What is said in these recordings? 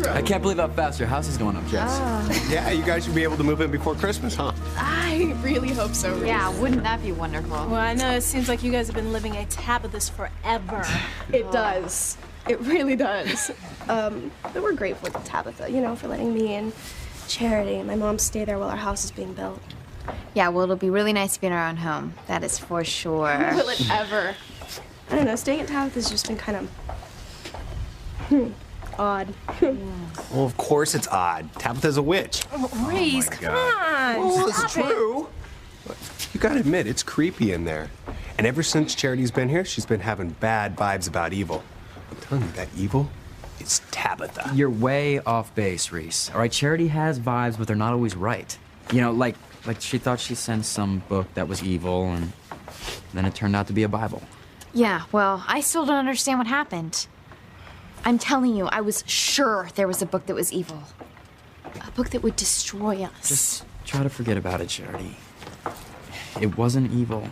I can't believe how fast your house is going up, Jess. Yeah, you guys should be able to move in before Christmas, huh? I really hope so, Reese. Yeah, wouldn't that be wonderful? Well, I know it seems like you guys have been living a Tabitha's forever. It does. It really does. But we're grateful to Tabitha, you know, for letting me and Charity and my mom stay there while our house is being built. Yeah, well, it'll be really nice to be in our own home. That is for sure. Will it ever? I don't know, staying at Tabitha's just been kind of odd. Well, of course it's odd. Tabitha's a witch. Reese, come on. Well, stop it's true. You gotta admit, it's creepy in there. And ever since Charity's been here, she's been having bad vibes about evil. I'm telling you, that evil, it's Tabitha. You're way off base, Reese. All right, Charity has vibes, but they're not always right. You know, like she thought she sensed some book that was evil, and then it turned out to be a Bible. Yeah, well, I still don't understand what happened. I'm telling you, I was sure there was a book that was evil. A book that would destroy us. Just try to forget about it, Charity. It wasn't evil.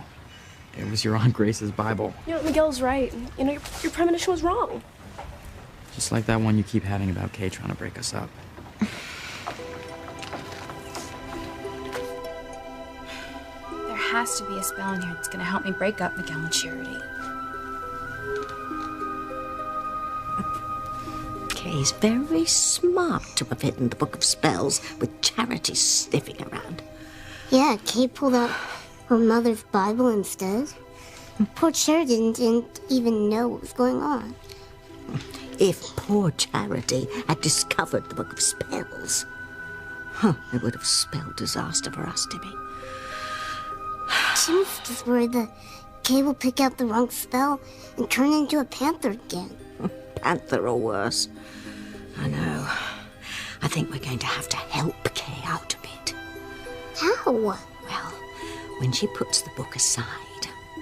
It was your Aunt Grace's Bible. You know, Miguel's right. You know, your premonition was wrong. Just like that one you keep having about Kay trying to break us up. There has to be a spell in here that's gonna help me break up Miguel and Charity. Kay's very smart to have hidden the Book of Spells with Charity sniffing around. Yeah, Kay pulled out her mother's Bible instead. Poor Charity didn't even know what was going on. If poor Charity had discovered the Book of Spells, it would have spelled disaster for us, Timmy. Tim's just worried that Kay will pick out the wrong spell and turn into a panther again. Panther or worse. I know. I think we're going to have to help Kay out a bit. How? Well, when she puts the book aside,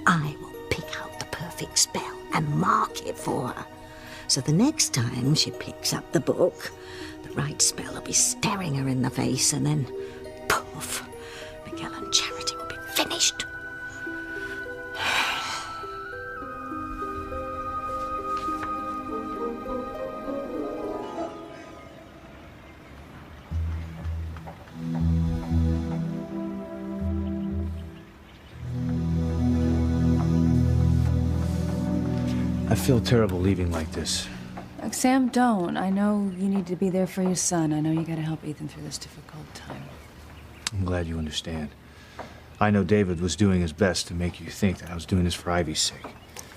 I will pick out the perfect spell and mark it for her. So the next time she picks up the book, the right spell will be staring her in the face, and then, poof, Miguel and Charity will be finished. I feel terrible leaving like this. Sam, don't. I know you need to be there for your son. I know you gotta help Ethan through this difficult time. I'm glad you understand. I know David was doing his best to make you think that I was doing this for Ivy's sake.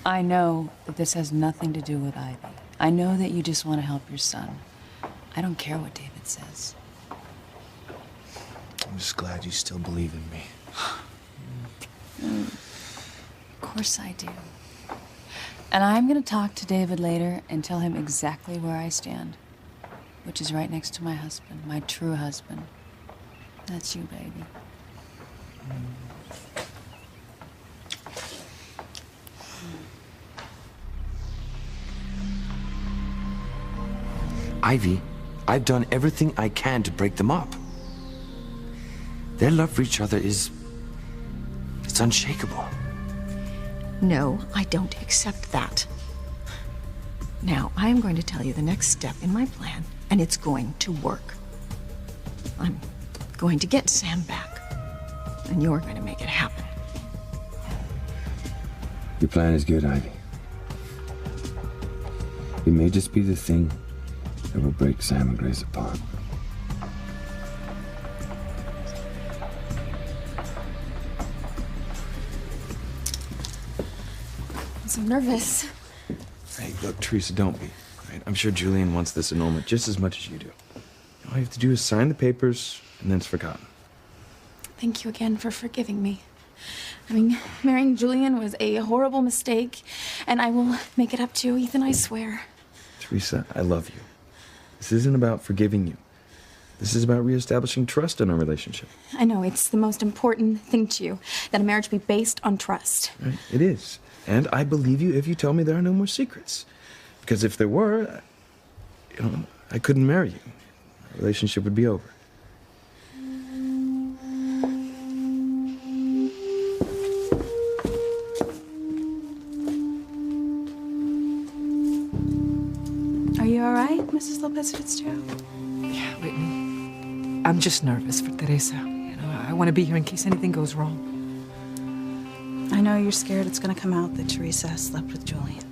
I know that this has nothing to do with Ivy. I know that you just want to help your son. I don't care what David says. I'm just glad you still believe in me. Of course I do. And I'm gonna talk to David later and tell him exactly where I stand, which is right next to my husband, my true husband. That's you, baby. Ivy, I've done everything I can to break them up. Their love for each other it's unshakable. No, I don't accept that. Now, I am going to tell you the next step in my plan, and it's going to work. I'm going to get Sam back, and you're going to make it happen. Your plan is good, Ivy. It may just be the thing that will break Sam and Grace apart. I'm so nervous. Hey, look, Teresa, don't be. Right? I'm sure Julian wants this annulment just as much as you do. All you have to do is sign the papers, and then it's forgotten. Thank you again for forgiving me. I mean, marrying Julian was a horrible mistake, and I will make it up to you, Ethan, I swear. Teresa, I love you. This isn't about forgiving you. This is about reestablishing trust in our relationship. I know, it's the most important thing to you, that a marriage be based on trust. Right? It is. And I believe you if you tell me there are no more secrets. Because if there were, I couldn't marry you. Our relationship would be over. Are you all right? Mrs. Lopez Fitzgerald? Yeah, Whitney. I'm just nervous for Teresa. You know, I want to be here in case anything goes wrong. I know you're scared it's gonna come out that Teresa has slept with Julian.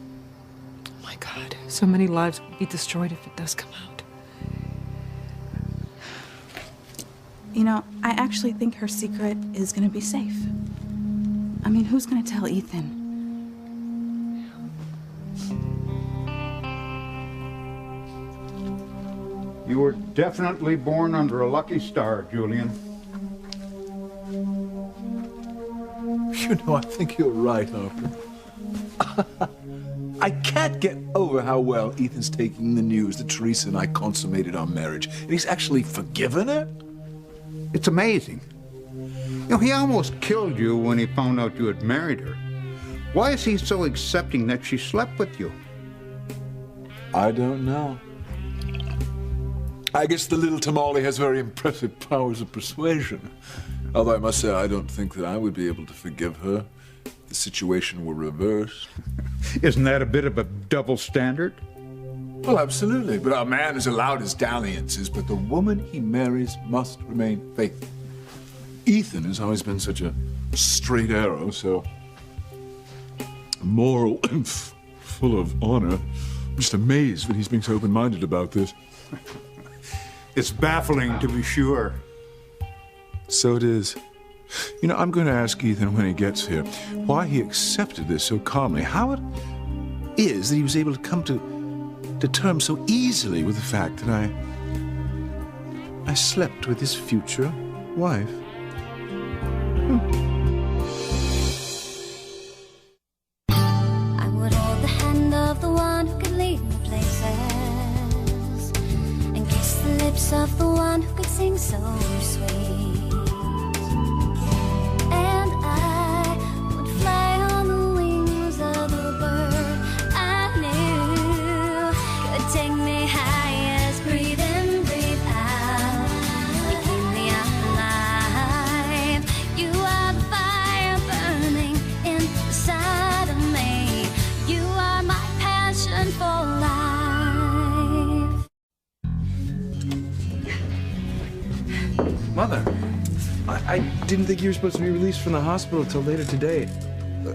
Oh my God, so many lives will be destroyed if it does come out. You know, I actually think her secret is gonna be safe. I mean, who's gonna tell Ethan? You were definitely born under a lucky star, Julian. You know, I think you're right, Harper. I can't get over how well Ethan's taking the news that Teresa and I consummated our marriage. And he's actually forgiven her? It's amazing. You know, he almost killed you when he found out you had married her. Why is he so accepting that she slept with you? I don't know. I guess the little tamale has very impressive powers of persuasion. Although I must say, I don't think that I would be able to forgive her if the situation were reversed. Isn't that a bit of a double standard? Well, absolutely. But a man is allowed his dalliances, but the woman he marries must remain faithful. Ethan has always been such a straight arrow, so moral and full of honor. I'm just amazed that he's being so open-minded about this. It's baffling, to be sure. So it is. You know, I'm going to ask Ethan when he gets here why he accepted this so calmly. How it is that he was able to come to terms so easily with the fact that I slept with his future wife. I would hold the hand of the one who could lead me places and kiss the lips of the one who could sing so sweet. And I would fly on the wings of the bird I knew could take me high as breathe in, breathe out. You keep me alive. You are the fire burning inside of me. You are my passion for life. Mother, I didn't think you were supposed to be released from the hospital till later today.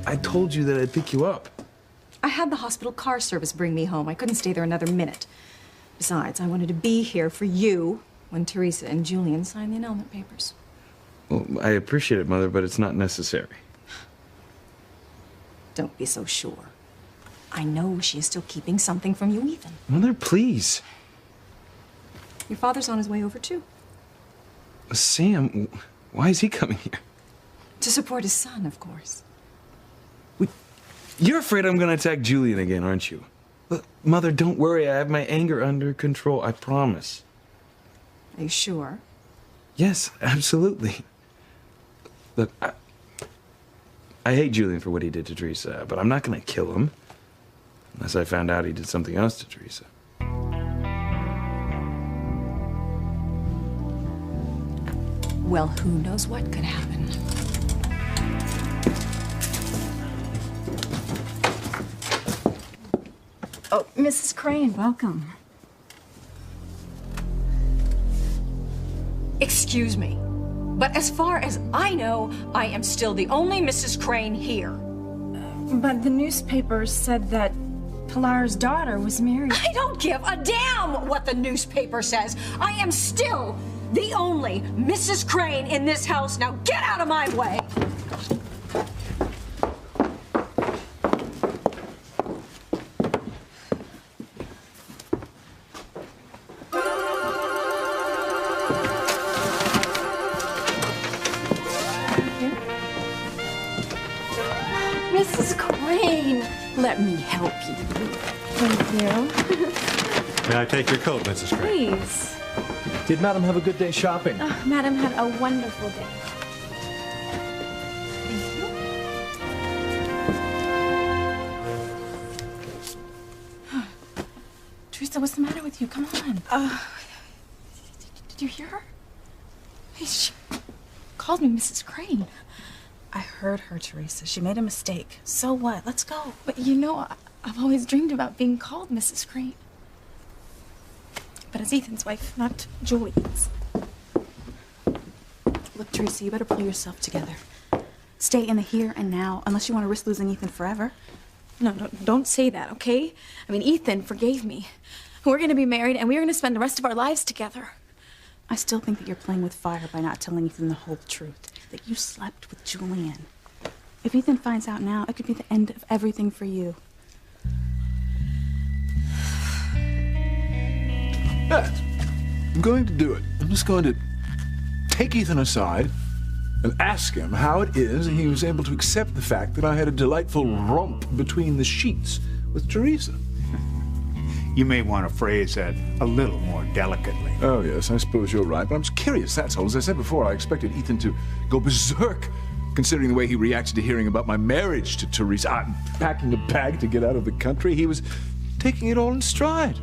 I told you that I'd pick you up. I had the hospital car service bring me home. I couldn't stay there another minute. Besides, I wanted to be here for you when Teresa and Julian signed the annulment papers. Well, I appreciate it, Mother, but it's not necessary. Don't be so sure. I know she is still keeping something from you, Ethan. Mother, please. Your father's on his way over, too. Sam, why is he coming here? To support his son, of course. You're afraid I'm going to attack Julian again, aren't you? Look, Mother, don't worry. I have my anger under control. I promise. Are you sure? Yes, absolutely. Look, I hate Julian for what he did to Teresa, but I'm not going to kill him unless I found out he did something else to Teresa. Well, who knows what could happen. Oh, Mrs. Crane, welcome. Excuse me, but as far as I know, I am still the only Mrs. Crane here. But the newspapers said that Pilar's daughter was married. I don't give a damn what the newspaper says. I am still the only Mrs. Crane in this house. Now get out of my way. Mrs. Crane, let me help you. Thank you. May I take your coat, Mrs. Crane? Please. Did Madam have a good day shopping? Oh, Madam had a wonderful day. Teresa, what's the matter with you? Come on. Did you hear her? She called me Mrs. Crane. I heard her, Teresa. She made a mistake. So what? Let's go. But you know, I've always dreamed about being called Mrs. Crane. but as Ethan's wife, not Julian's. Look, Teresa, you better pull yourself together. Stay in the here and now, unless you want to risk losing Ethan forever. No, don't say that, okay? I mean, Ethan forgave me. We're going to be married, and we're going to spend the rest of our lives together. I still think that you're playing with fire by not telling Ethan the whole truth, that you slept with Julian. If Ethan finds out now, it could be the end of everything for you. Yes, I'm going to do it. I'm just going to take Ethan aside and ask him how it is he was able to accept the fact that I had a delightful romp between the sheets with Teresa. You may want to phrase that a little more delicately. Oh, yes, I suppose you're right, but I'm just curious, that's all. As I said before, I expected Ethan to go berserk, considering the way he reacted to hearing about my marriage to Teresa. I'm packing a bag to get out of the country. He was taking it all in stride.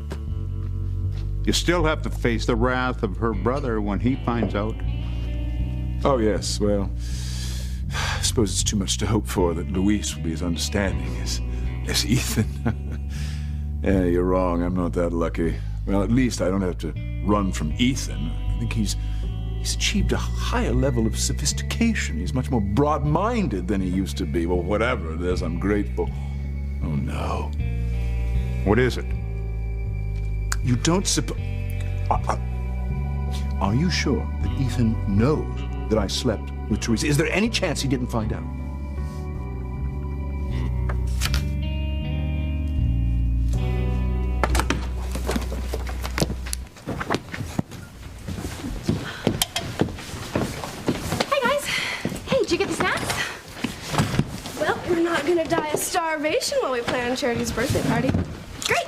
You still have to face the wrath of her brother when he finds out. Oh, yes, well, I suppose it's too much to hope for that Luis will be as understanding as Ethan. Yeah, you're wrong. I'm not that lucky. Well, at least I don't have to run from Ethan. I think he's achieved a higher level of sophistication. He's much more broad-minded than he used to be. Well, whatever it is, I'm grateful. Oh, no. What is it? You don't suppose... Are you sure that Ethan knows that I slept with Teresa? Is there any chance he didn't find out? Well, we're not gonna die of starvation while we plan Charity's birthday party. Great!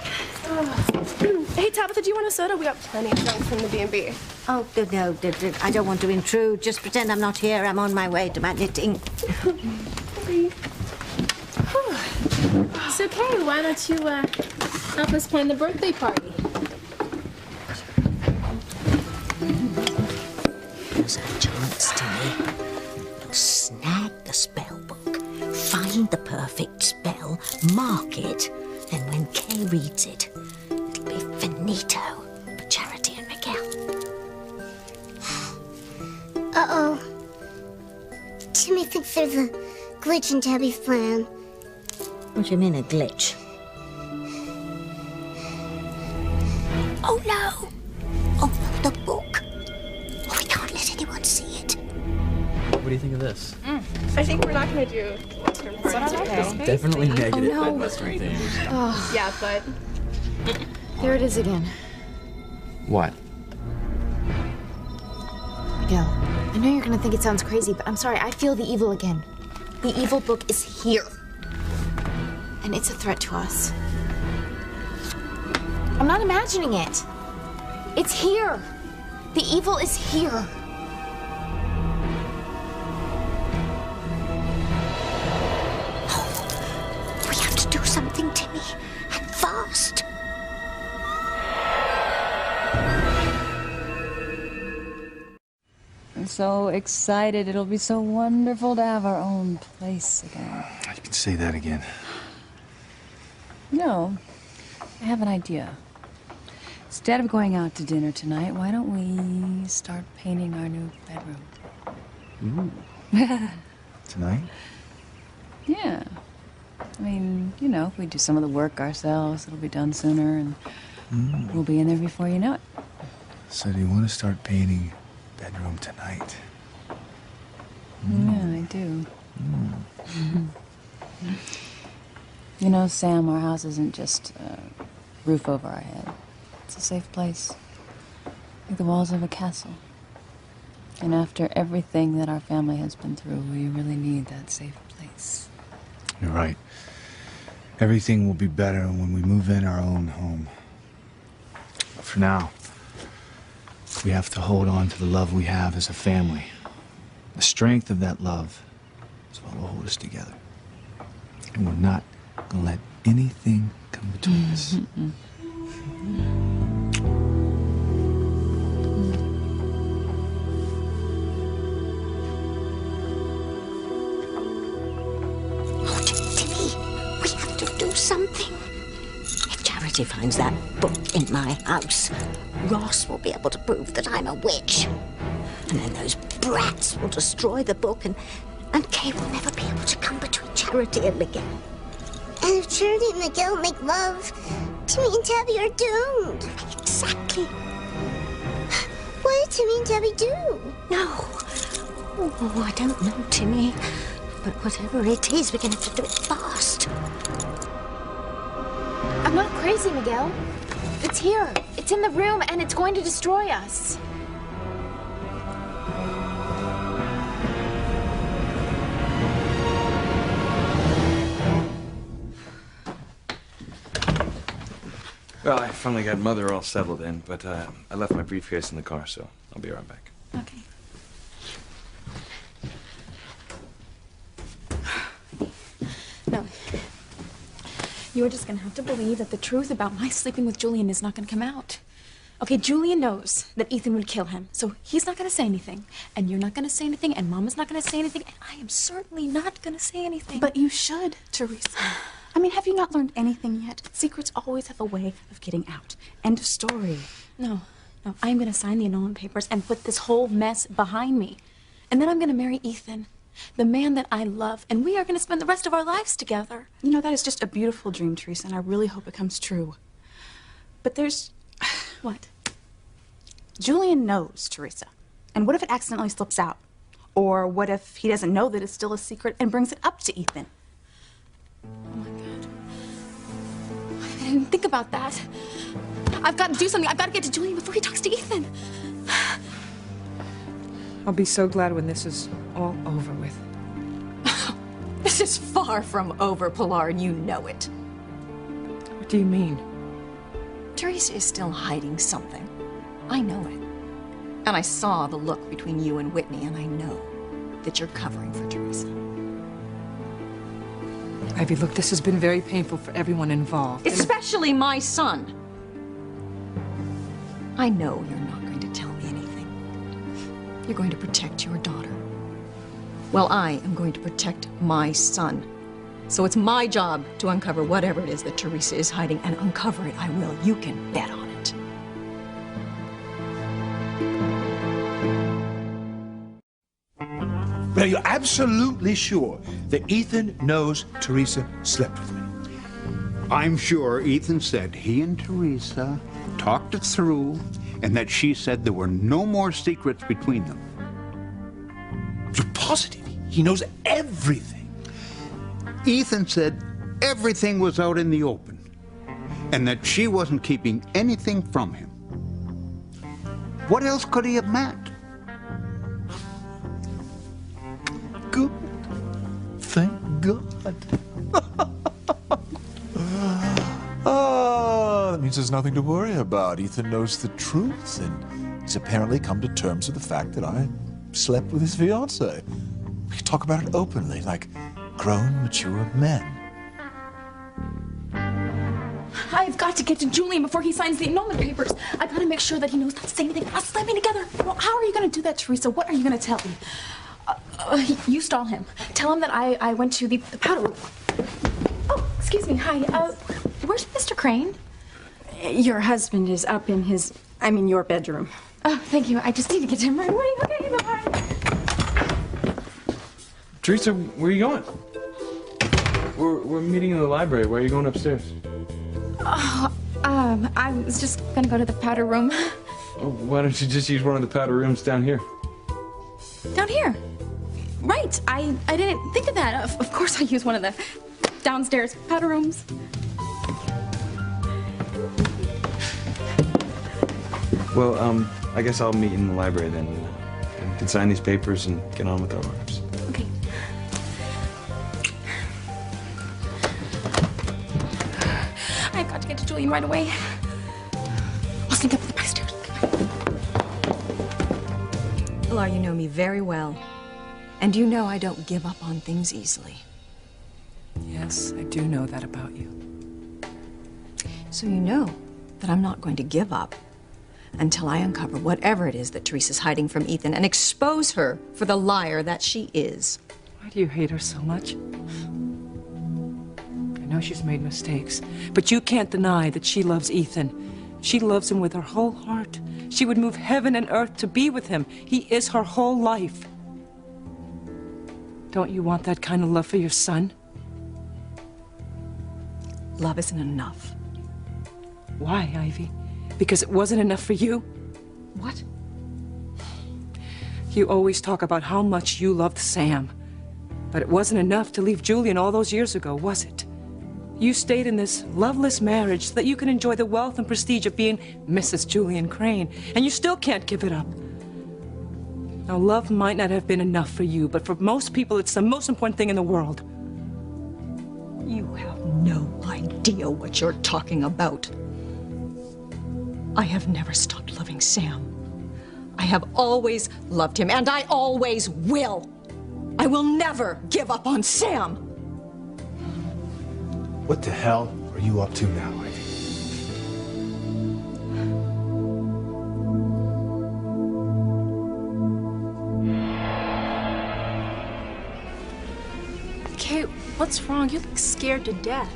Hey, Tabitha, do you want a soda? We got plenty of drinks from the B&B. Oh, no, I don't want to intrude. Just pretend I'm not here. I'm on my way to my knitting. It's okay. Why don't you help us plan the birthday party? Here's our chance, Timmy. Snag the spell book, find the perfect spell, mark it, and when Kay reads it, it'll be finito for Charity and Miguel. Uh-oh. Timmy thinks there's a glitch in Tabby's plan. What do you mean, a glitch? Oh, no! Oh, the book. Oh, we can't let anyone see it. What do you think of this? I think we're not gonna do Western parties. Okay. Definitely negative no. at Western themes. Oh, Yeah, but there it is again. What? Miguel, I know you're gonna think it sounds crazy, but I'm sorry, I feel the evil again. The evil book is here. And it's a threat to us. I'm not imagining it. It's here. The evil is here. We have to do something, Timmy, and fast. I'm so excited. It'll be so wonderful to have our own place again. You can say that again. No, I have an idea. Instead of going out to dinner tonight, why don't we start painting our new bedroom? Ooh. Tonight? Yeah. I mean, you know, if we do some of the work ourselves, it'll be done sooner, and we'll be in there before you know it. So do you want to start painting bedroom tonight? Yeah, I do. You know, Sam, our house isn't just a roof over our head. It's a safe place. Like the walls of a castle. And after everything that our family has been through, we really need that safe place. You're right. Everything will be better when we move in our own home. But for now, we have to hold on to the love we have as a family. The strength of that love is what will hold us together. And we're not gonna let anything come between us. Oh, Timmy, we have to do something. If Charity Charity finds that book in my house, Ross will be able to prove that I'm a witch. And then those brats will destroy the book, and Kay will never be able to come between Charity and Miguel. And if Charity and Miguel make love, Timmy and Tabby are doomed. Exactly. What did Timmy and Tabby do? No. Oh, I don't know, Timmy. But whatever it is, we're going to have to do it fast. I'm not crazy, Miguel. It's here. It's in the room, and it's going to destroy us. Well, I finally got Mother all settled in, but I left my briefcase in the car, so I'll be right back. Okay. No. You are just gonna have to believe that the truth about my sleeping with Julian is not gonna come out. Okay, Julian knows that Ethan would kill him, so he's not gonna say anything. And you're not gonna say anything, and Mama's not gonna say anything, and I am certainly not gonna say anything. But you should, Teresa. I mean, have you not learned anything yet? Secrets always have a way of getting out. End of story. No, I'm gonna sign the annulment papers and put this whole mess behind me. And then I'm gonna marry Ethan, the man that I love, and we are gonna spend the rest of our lives together. You know, that is just a beautiful dream, Teresa, and I really hope it comes true. But there's... What? Julian knows, Teresa. And what if it accidentally slips out? Or what if he doesn't know that it's still a secret and brings it up to Ethan? Oh my God. I didn't think about that. I've got to do something. I've got to get to Julian before he talks to Ethan. I'll be so glad when this is all over with. This is far from over, Pilar, and you know it. What do you mean? Teresa is still hiding something. I know it. And I saw the look between you and Whitney, and I know that you're covering for Teresa. Ivy, look, this has been very painful for everyone involved. Especially my son. I know you're not going to tell me anything. You're going to protect your daughter. Well, I am going to protect my son. So it's my job to uncover whatever it is that Teresa is hiding, and uncover it I will. You can bet on it. But are you absolutely sure that Ethan knows Teresa slept with me? I'm sure Ethan said he and Teresa talked it through, and that she said there were no more secrets between them. You're positive? He knows everything. Ethan said everything was out in the open, and that she wasn't keeping anything from him. What else could he have meant? Good. Thank God. Oh, that means there's nothing to worry about. Ethan knows the truth, and he's apparently come to terms with the fact that I slept with his fiancée. We can talk about it openly, like grown, mature men. I've got to get to Julian before he signs the annulment papers. I've got to make sure that he knows not to say anything. Us slamming together. Well, how are you going to do that, Teresa? What are you going to tell me? You stall him. Tell him that I went to the powder room. Oh, excuse me. Hi. Where's Mr. Crane? Your husband is up in your bedroom. Oh, thank you. I just need to get to him right away. Okay, bye-bye. Teresa, where are you going? We're meeting in the library. Why are you going upstairs? I was just gonna go to the powder room. Oh, why don't you just use one of the powder rooms down here? Down here? Right. I didn't think of that. Of course I use one of the downstairs powder rooms. Well, I guess I'll meet in the library then. And we can sign these papers and get on with our lives. Okay. I've got to get to Julian right away. I'll sneak up the back stairs. Pilar, you know me very well. And you know I don't give up on things easily. Yes, I do know that about you. So you know that I'm not going to give up until I uncover whatever it is that Teresa's hiding from Ethan and expose her for the liar that she is. Why do you hate her so much? I know she's made mistakes, but you can't deny that she loves Ethan. She loves him with her whole heart. She would move heaven and earth to be with him. He is her whole life. Don't you want that kind of love for your son? Love isn't enough. Why, Ivy? Because it wasn't enough for you? What? You always talk about how much you loved Sam. But it wasn't enough to leave Julian all those years ago, was it? You stayed in this loveless marriage so that you can enjoy the wealth and prestige of being Mrs. Julian Crane, and you still can't give it up. Now, love might not have been enough for you, but for most people, it's the most important thing in the world. You have no idea what you're talking about. I have never stopped loving Sam. I have always loved him, and I always will. I will never give up on Sam. What the hell are you up to now, Ivy? Kate, what's wrong? You look scared to death.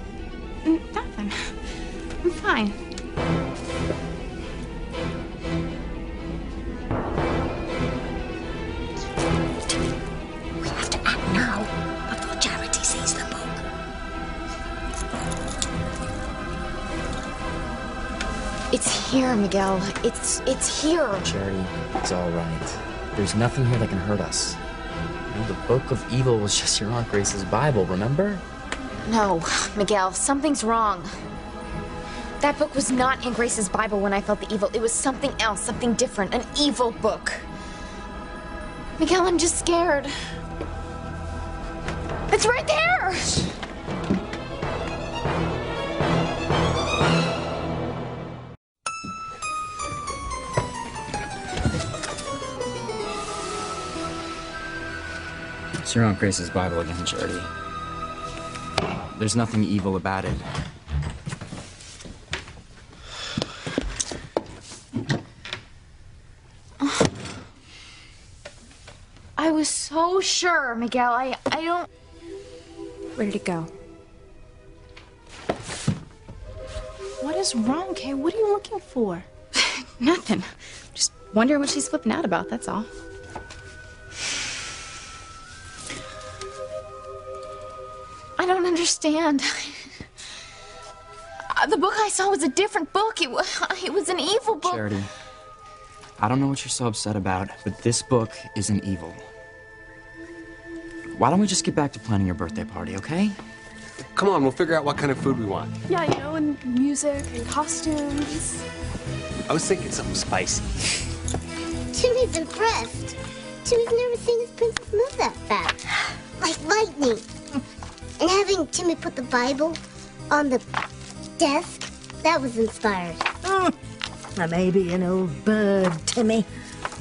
Nothing. I'm fine. We have to act now before Charity sees the book. It's here, Miguel. It's here. Charity, it's all right. There's nothing here that can hurt us. You know, the Book of Evil was just your Aunt Grace's Bible, remember? No, Miguel, something's wrong. That book was not in Grace's Bible when I felt the evil. It was something else, something different, an evil book. Miguel, I'm just scared. It's right there! It's your Aunt Grace's Bible again, Charity. There's nothing evil about it. I was so sure, Miguel. I don't... Where did it go? What is wrong, Kay? What are you looking for? Nothing. Just wondering what she's flipping out about, that's all. I don't understand. The book I saw was a different book. It was an evil book. Charity, I don't know what you're so upset about, but this book isn't evil. Why don't we just get back to planning your birthday party, okay? Come on, we'll figure out what kind of food we want. Yeah, you know, and music and costumes. I was thinking something spicy. Timmy's impressed. Timmy's never seen his princess move that fast. Like lightning. And having Timmy put the Bible on the desk, that was inspired. I may be an old bird, Timmy,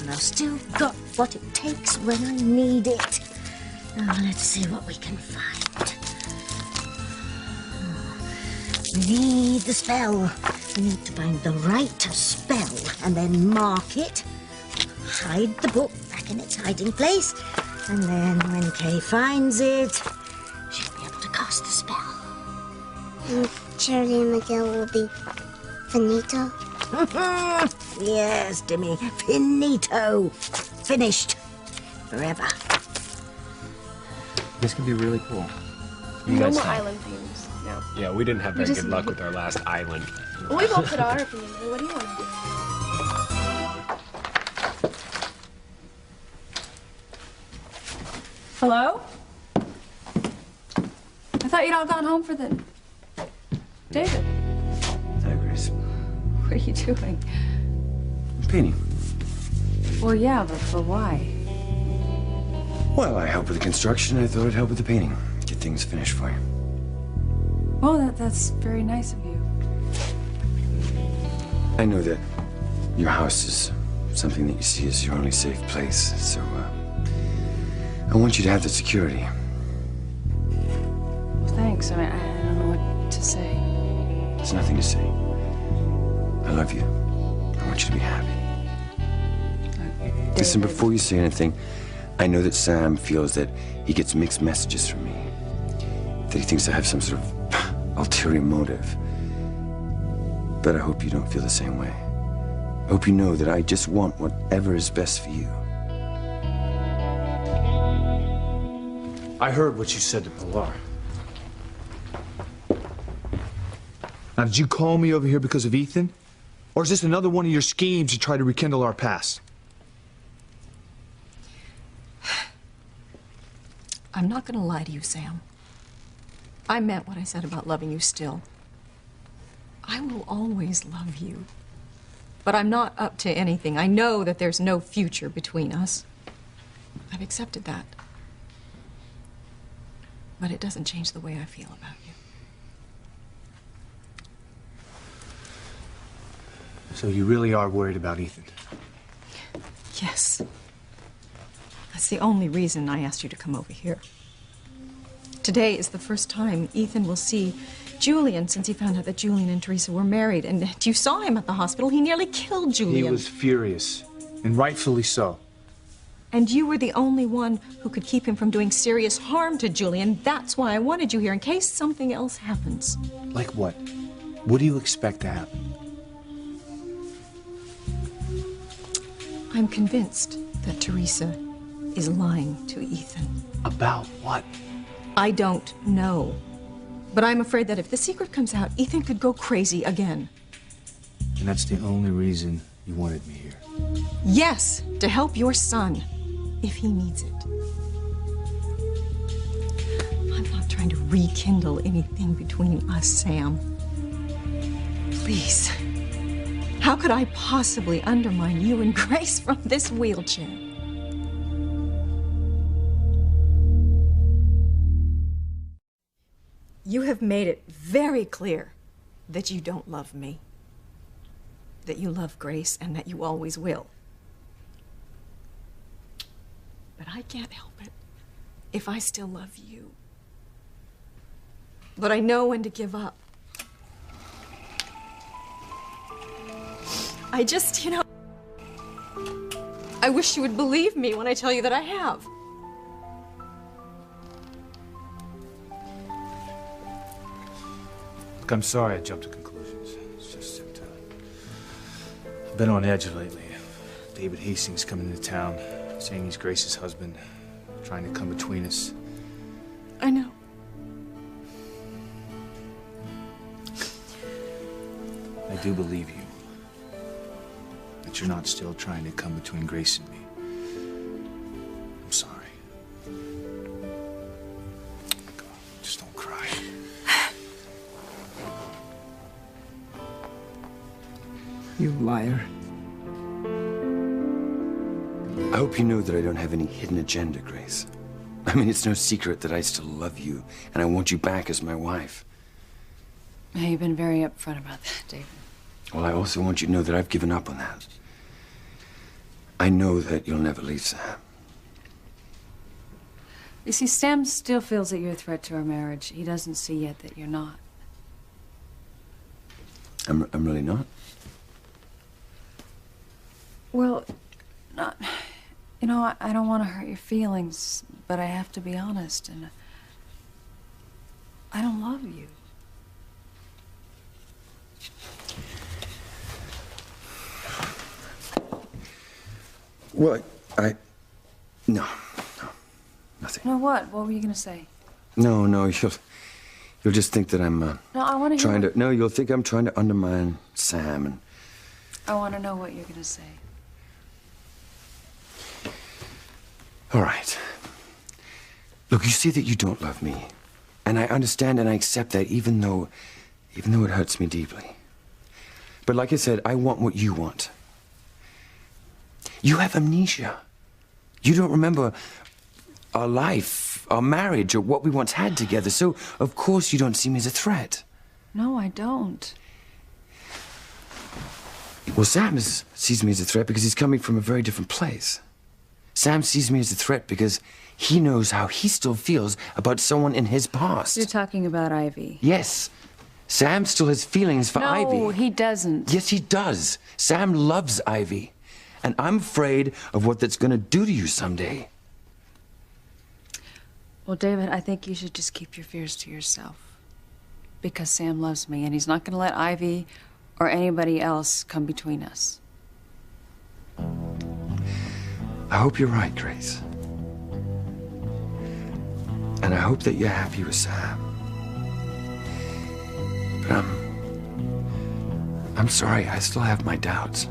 and I've still got what it takes when I need it. Now, let's see what we can find. We need the spell. We need to find the right spell and then mark it. Hide the book back in its hiding place. And then when Kay finds it, she'll be able to cast the spell. And Charity and Miguel will be finito. Yes, Timmy. Finito. Finished. Forever. This could be really cool. You No guys more think? island themes. No. Yeah, we didn't have We very just good luck need- with our last island. Well, we both put our opinion. What do you want to do? Hello? I thought you'd all gone home for the... David, Hi, Grace. what are you doing? Painting. Well, yeah, but why? Well, I help with the construction. I thought I'd help with the painting. Get things finished for you. Oh, that's very nice of you. I know that your house is something that you see as your only safe place, so I want you to have the security. Well, thanks. I mean, I don't know what to say. There's nothing to say. I love you. I want you to be happy. Listen, before you say anything, I know that Sam feels that he gets mixed messages from me. That he thinks I have some sort of ulterior motive. But I hope you don't feel the same way. I hope you know that I just want whatever is best for you. I heard what you said to Pilar. Now, did you call me over here because of Ethan? Or is this another one of your schemes to try to rekindle our past? I'm not going to lie to you, Sam. I meant what I said about loving you still. I will always love you. But I'm not up to anything. I know that there's no future between us. I've accepted that. But it doesn't change the way I feel about you. So you really are worried about Ethan? Yes. That's the only reason I asked you to come over here. Today is the first time Ethan will see Julian since he found out that Julian and Teresa were married. And you saw him at the hospital. He nearly killed Julian. He was furious, and rightfully so. And you were the only one who could keep him from doing serious harm to Julian. That's why I wanted you here, in case something else happens. Like what? What do you expect to happen? I'm convinced that Teresa is lying to Ethan. About what? I don't know. But I'm afraid that if the secret comes out, Ethan could go crazy again. And that's the only reason you wanted me here? Yes, to help your son, if he needs it. I'm not trying to rekindle anything between us, Sam. Please. How could I possibly undermine you and Grace from this wheelchair? You have made it very clear that you don't love me, that you love Grace, and that you always will. But I can't help it if I still love you. But I know when to give up. I just, I wish you would believe me when I tell you that I have. Look, I'm sorry I jumped to conclusions. It's just that I've been on edge lately. David Hastings coming into town, saying he's Grace's husband, trying to come between us. I know. I do believe you. That you're not still trying to come between Grace and me. I'm sorry. God, just don't cry. You liar. I hope you know that I don't have any hidden agenda, Grace. I mean, it's no secret that I still love you, and I want you back as my wife. Yeah, you've been very upfront about that, David. Well, I also want you to know that I've given up on that. I know that you'll never leave Sam. You see, Sam still feels that you're a threat to our marriage. He doesn't see yet that you're not. I'm really not? Well, not... I don't want to hurt your feelings, but I have to be honest, and I don't love you. Well, no, nothing. No, what? What were you gonna say? No, you'll just think that I'm, No, I want to hear... No, you'll think I'm trying to undermine Sam, and... I want to know what you're gonna say. All right. Look, you see that you don't love me. And I understand and I accept that, even though it hurts me deeply. But like I said, I want what you want. You have amnesia. You don't remember our life, our marriage, or what we once had together, so of course you don't see me as a threat. No, I don't. Well, Sam sees me as a threat because he's coming from a very different place. Sam sees me as a threat because he knows how he still feels about someone in his past. You're talking about Ivy. Yes. Sam still has feelings for Ivy. No, he doesn't. Yes, he does. Sam loves Ivy. And I'm afraid of what that's gonna do to you someday. Well, David, I think you should just keep your fears to yourself. because Sam loves me, and he's not going to let Ivy or anybody else come between us. I hope you're right, Grace. And I hope that you're happy with Sam. But I'm sorry, I still have my doubts.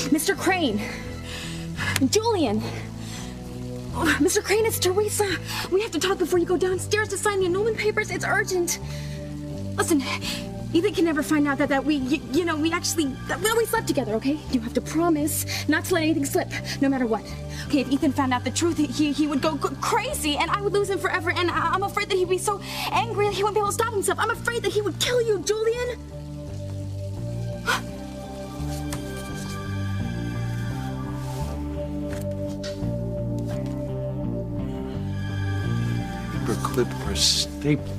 Mr. Crane! Julian! Oh, Mr. Crane, it's Teresa! We have to talk before you go downstairs to sign the annulment papers. It's urgent. Listen, Ethan can never find out that we slept together, okay? You have to promise not to let anything slip, no matter what. Okay, if Ethan found out the truth, he would go crazy, and I would lose him forever, and I'm afraid that he'd be so angry that he wouldn't be able to stop himself. I'm afraid that he would kill you, Julian! Clip or staple.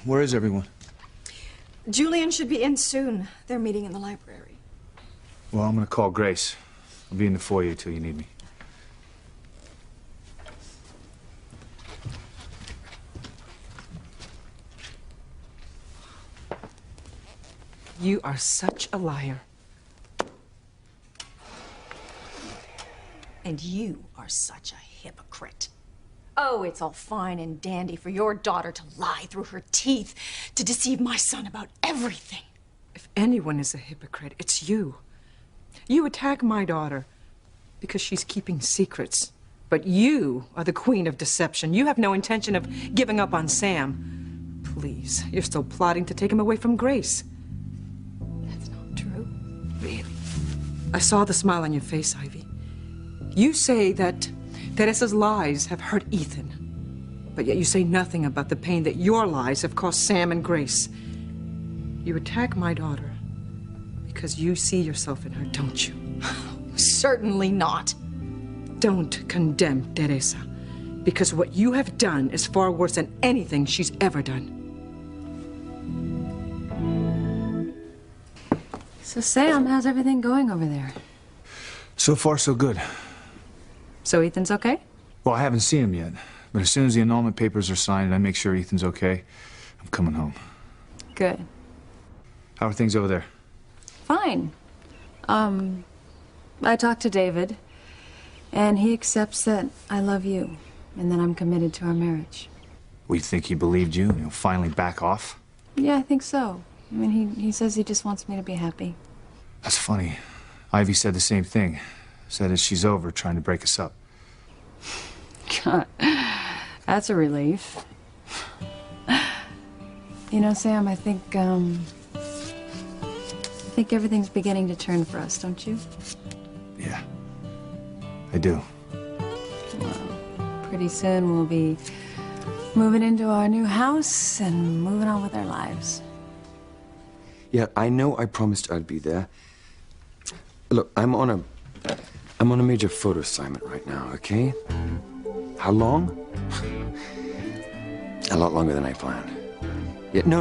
Where is everyone? Julian should be in soon. They're meeting in the library. Well, I'm gonna call Grace. I'll be in the foyer till you need me. You are such a liar. And you are such a hypocrite. Oh, it's all fine and dandy for your daughter to lie through her teeth, to deceive my son about everything. If anyone is a hypocrite, it's you. You attack my daughter because she's keeping secrets. But you are the queen of deception. You have no intention of giving up on Sam. Please, you're still plotting to take him away from Grace. That's not true. Really? I saw the smile on your face, Ivy. You say that Teresa's lies have hurt Ethan, but yet you say nothing about the pain that your lies have cost Sam and Grace. You attack my daughter because you see yourself in her, don't you? Certainly not. Don't condemn Teresa, because what you have done is far worse than anything she's ever done. So, Sam, how's everything going over there? So far, so good. So Ethan's okay? Well, I haven't seen him yet, but as soon as the annulment papers are signed and I make sure Ethan's okay, I'm coming home. Good. How are things over there? Fine. I talked to David, and he accepts that I love you, and that I'm committed to our marriage. We think he believed you and he'll finally back off? Yeah, I think so. I mean, he says he just wants me to be happy. That's funny. Ivy said the same thing. Said that she's over trying to break us up. God, that's a relief. You know, Sam, I think everything's beginning to turn for us, don't you? Yeah, I do. Well, pretty soon we'll be moving into our new house and moving on with our lives. Yeah, I know I promised I'd be there. Look, I'm on a major photo assignment right now, okay? How long? A lot longer than I planned. Yeah, no.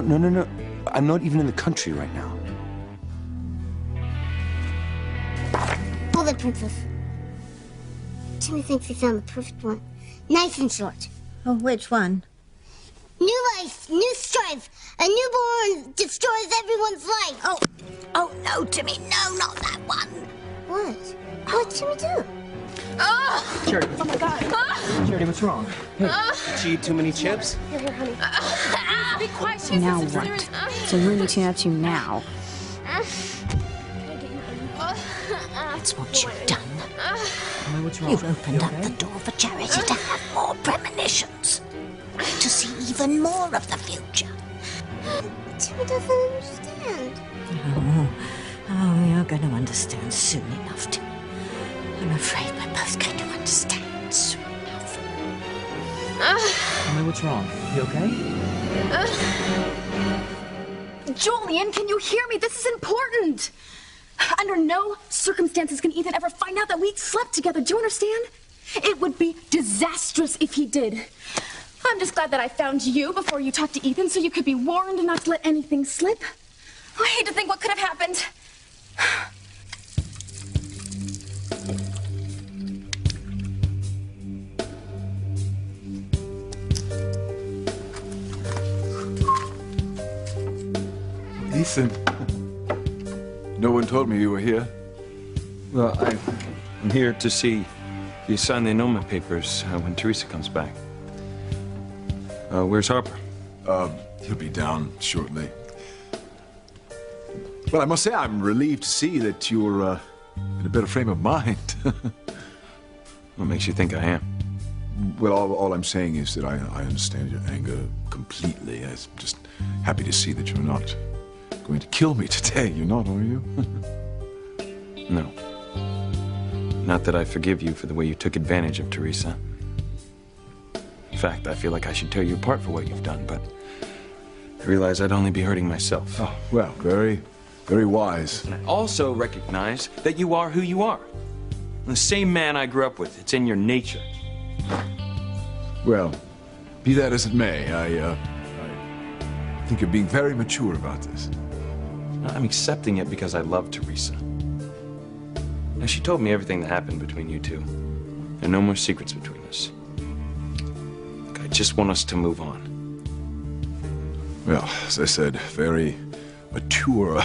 I'm not even in the country right now. Hold it, Princess. Timmy thinks he found the perfect one. Nice and short. Oh, which one? New life, new strife. A newborn destroys everyone's life. Oh, no, Timmy, no, not that one. What? What'd Timmy do? Charity. Oh my God. Charity, what's wrong? Hey, did you eat too many chips? Here, honey. Be quiet. She Now has what? serious- So Looney Tune up to now. Can I get you, honey? That's what you've done. Emily, what's wrong? You've opened You up okay? the door for Charity to have more premonitions. To see even more of the future. Timmy doesn't understand. Oh, you're going to understand soon enough, Timmy. I'm afraid we're both going to understand soon enough. Emily, what's wrong? You okay? Julian, can you hear me? This is important. Under no circumstances can Ethan ever find out that we slept together. Do you understand? It would be disastrous if he did. I'm just glad that I found you before you talked to Ethan so you could be warned not to let anything slip. I hate to think what could have happened. Ethan. No one told me you were here. Well, I'm here to see you sign the annulment papers when Teresa comes back. Where's Harper? He'll be down shortly. Well, I must say I'm relieved to see that you're in a better frame of mind. What makes you think I am? Well, all I'm saying is that I understand your anger completely. I'm just happy to see that you're not going to kill me today. You're not, are you? No. Not that I forgive you for the way you took advantage of Teresa. In fact, I feel like I should tear you apart for what you've done, but I realize I'd only be hurting myself. Oh, well, very, very wise. And I also recognize that you are who you are. The same man I grew up with. It's in your nature. Well, be that as it may, I think you're being very mature about this. I'm accepting it because I love Teresa. Now, she told me everything that happened between you two. There are no more secrets between us. Look, I just want us to move on. Well, as I said, very mature,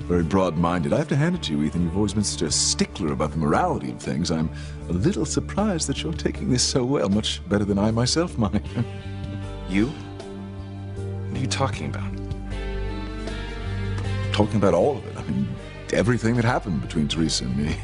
very broad-minded. I have to hand it to you, Ethan. You've always been such a stickler about the morality of things. I'm a little surprised that you're taking this so well, much better than I myself might. You? What are you talking about? Talking about all of it. I mean, everything that happened between Teresa and me.